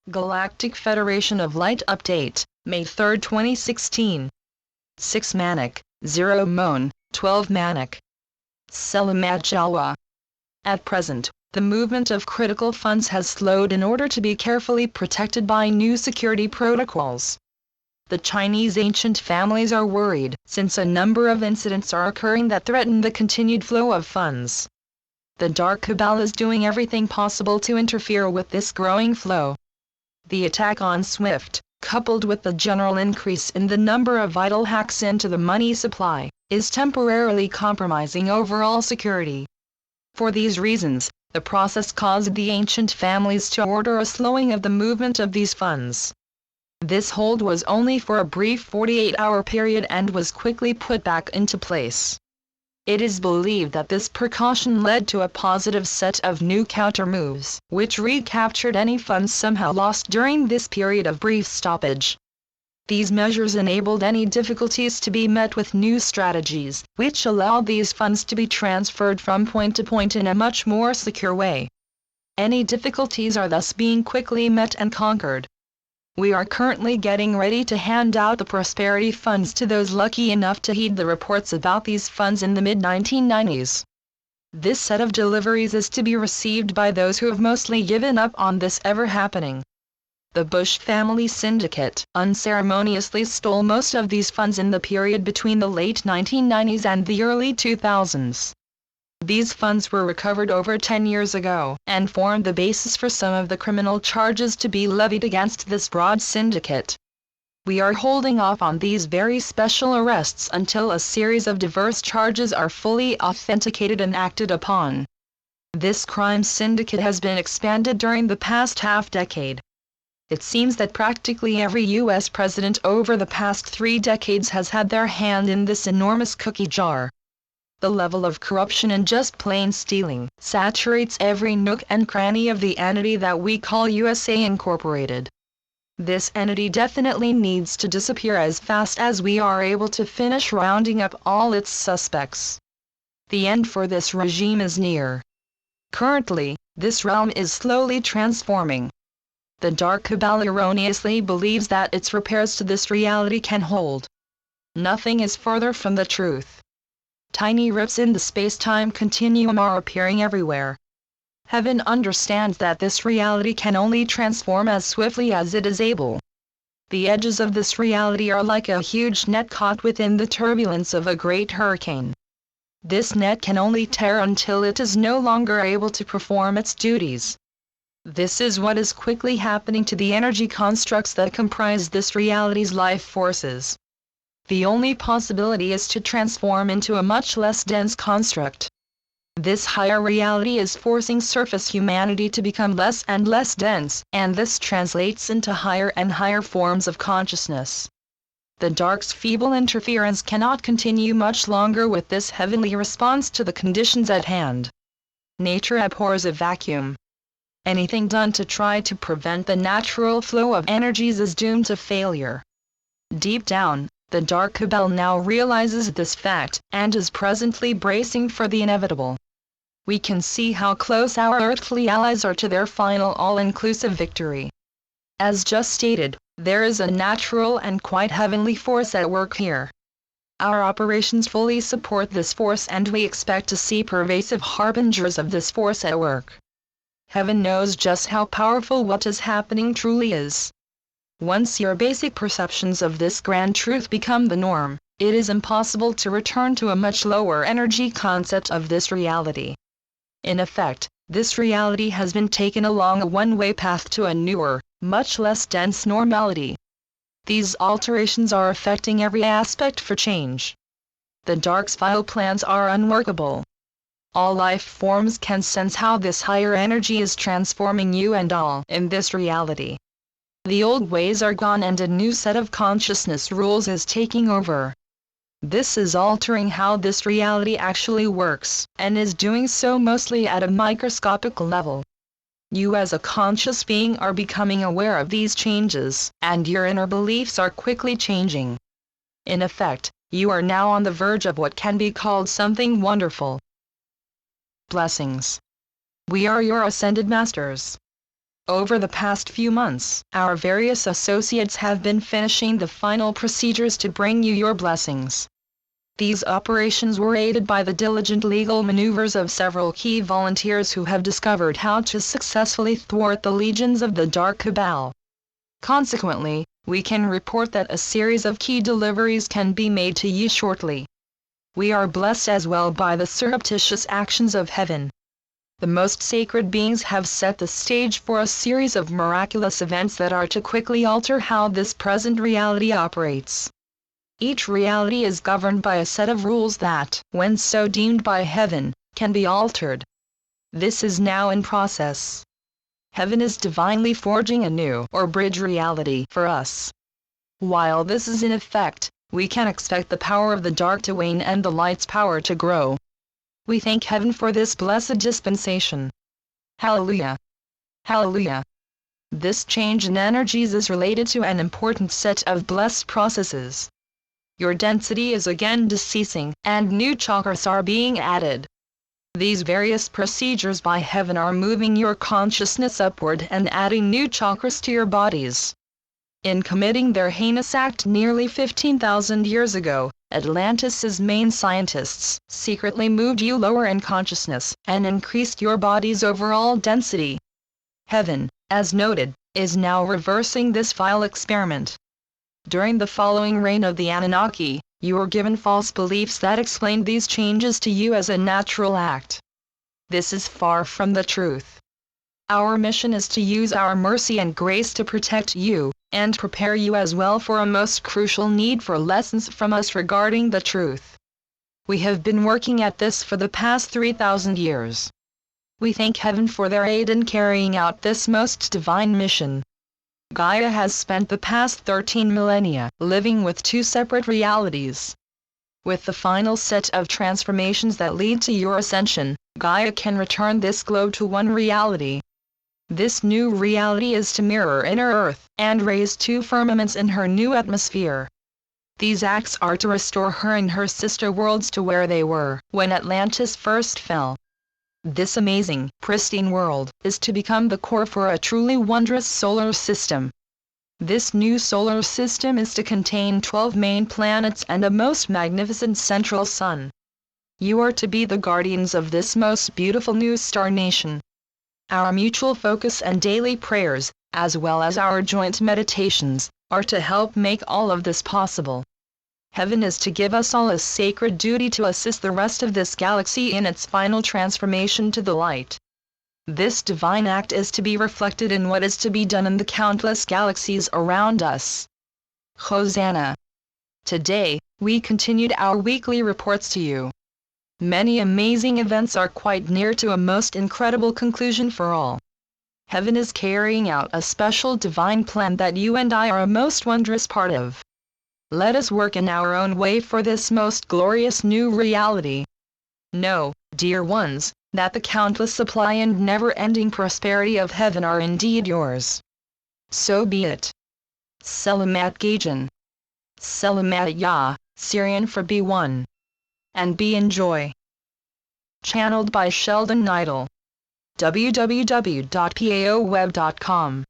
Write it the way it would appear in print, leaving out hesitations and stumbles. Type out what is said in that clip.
Galactic Federation of Light Update, May 3, 2016. 6 Manic, 0 Mon, 12 Manic. Selamajawa. At present, the movement of critical funds has slowed in order to be carefully protected by new security protocols. The Chinese ancient families are worried, since a number of incidents are occurring that threaten the continued flow of funds. The Dark Cabal is doing everything possible to interfere with this growing flow. The attack on SWIFT, coupled with the general increase in the number of vital hacks into the money supply, is temporarily compromising overall security. For these reasons, the process caused the ancient families to order a slowing of the movement of these funds. This hold was only for a brief 48-hour period and was quickly put back into place. It is believed that this precaution led to a positive set of new counter-moves, which recaptured any funds somehow lost during this period of brief stoppage. These measures enabled any difficulties to be met with new strategies, which allowed these funds to be transferred from point to point in a much more secure way. Any difficulties are thus being quickly met and conquered. We are currently getting ready to hand out the prosperity funds to those lucky enough to heed the reports about these funds in the mid-1990s. This set of deliveries is to be received by those who have mostly given up on this ever happening. The Bush family syndicate unceremoniously stole most of these funds in the period between the late 1990s and the early 2000s. These funds were recovered over 10 years ago, and formed the basis for some of the criminal charges to be levied against this broad syndicate. We are holding off on these very special arrests until a series of diverse charges are fully authenticated and acted upon. This crime syndicate has been expanded during the past half-decade. It seems that practically every U.S. president over the past 3 decades has had their hand in this enormous cookie jar. The level of corruption and just plain stealing saturates every nook and cranny of the entity that we call USA Incorporated. This entity definitely needs to disappear as fast as we are able to finish rounding up all its suspects. The end for this regime is near. Currently, this realm is slowly transforming. The Dark Cabal erroneously believes that its repairs to this reality can hold. Nothing is further from the truth. Tiny rips in the space-time continuum are appearing everywhere. Heaven understands that this reality can only transform as swiftly as it is able. The edges of this reality are like a huge net caught within the turbulence of a great hurricane. This net can only tear until it is no longer able to perform its duties. This is what is quickly happening to the energy constructs that comprise this reality's life forces. The only possibility is to transform into a much less dense construct. This higher reality is forcing surface humanity to become less and less dense, and this translates into higher and higher forms of consciousness. The Dark's feeble interference cannot continue much longer with this heavenly response to the conditions at hand. Nature abhors a vacuum. Anything done to try to prevent the natural flow of energies is doomed to failure. Deep down, the Dark Cabal now realizes this fact, and is presently bracing for the inevitable. We can see how close our earthly allies are to their final all-inclusive victory. As just stated, there is a natural and quite heavenly force at work here. Our operations fully support this force, and we expect to see pervasive harbingers of this force at work. Heaven knows just how powerful what is happening truly is. Once your basic perceptions of this grand truth become the norm, it is impossible to return to a much lower energy concept of this reality. In effect, this reality has been taken along a one-way path to a newer, much less dense normality. These alterations are affecting every aspect for change. The Dark's vile plans are unworkable. All life forms can sense how this higher energy is transforming you and all in this reality. The old ways are gone and a new set of consciousness rules is taking over. This is altering how this reality actually works, and is doing so mostly at a microscopic level. You as a conscious being are becoming aware of these changes, and your inner beliefs are quickly changing. In effect, you are now on the verge of what can be called something wonderful. Blessings. We are your ascended masters. Over the past few months, our various associates have been finishing the final procedures to bring you your blessings. These operations were aided by the diligent legal maneuvers of several key volunteers who have discovered how to successfully thwart the legions of the Dark Cabal. Consequently, we can report that a series of key deliveries can be made to you shortly. We are blessed as well by the surreptitious actions of heaven. The most sacred beings have set the stage for a series of miraculous events that are to quickly alter how this present reality operates. Each reality is governed by a set of rules that, when so deemed by heaven, can be altered. This is now in process. Heaven is divinely forging a new or bridge reality for us. While this is in effect, we can expect the power of the dark to wane and the light's power to grow. We thank heaven for this blessed dispensation. Hallelujah! Hallelujah! This change in energies is related to an important set of blessed processes. Your density is again deceasing, and new chakras are being added. These various procedures by heaven are moving your consciousness upward and adding new chakras to your bodies. In committing their heinous act nearly 15,000 years ago, Atlantis' main scientists secretly moved you lower in consciousness and increased your body's overall density. Heaven, as noted, is now reversing this vile experiment. During the following reign of the Anunnaki, you were given false beliefs that explained these changes to you as a natural act. This is far from the truth. Our mission is to use our mercy and grace to protect you, and prepare you as well for a most crucial need for lessons from us regarding the truth. We have been working at this for the past 3,000 years. We thank heaven for their aid in carrying out this most divine mission. Gaia has spent the past 13 millennia living with two separate realities. With the final set of transformations that lead to your ascension, Gaia can return this globe to one reality. This new reality is to mirror inner Earth and raise two firmaments in her new atmosphere. These acts are to restore her and her sister worlds to where they were when Atlantis first fell. This amazing, pristine world is to become the core for a truly wondrous solar system. This new solar system is to contain 12 main planets and a most magnificent central sun. You are to be the guardians of this most beautiful new star nation. Our mutual focus and daily prayers, as well as our joint meditations, are to help make all of this possible. Heaven is to give us all a sacred duty to assist the rest of this galaxy in its final transformation to the light. This divine act is to be reflected in what is to be done in the countless galaxies around us. Hosanna! Today, we continued our weekly reports to you. Many amazing events are quite near to a most incredible conclusion for all. Heaven is carrying out a special divine plan that you and I are a most wondrous part of. Let us work in our own way for this most glorious new reality. Know, dear ones, that the countless supply and never-ending prosperity of heaven are indeed yours. So be it. Selamat Gajan. Selamat Ya, Syrian for B1. And be enjoy. Channeled by Sheldon Neidl. www.paoweb.com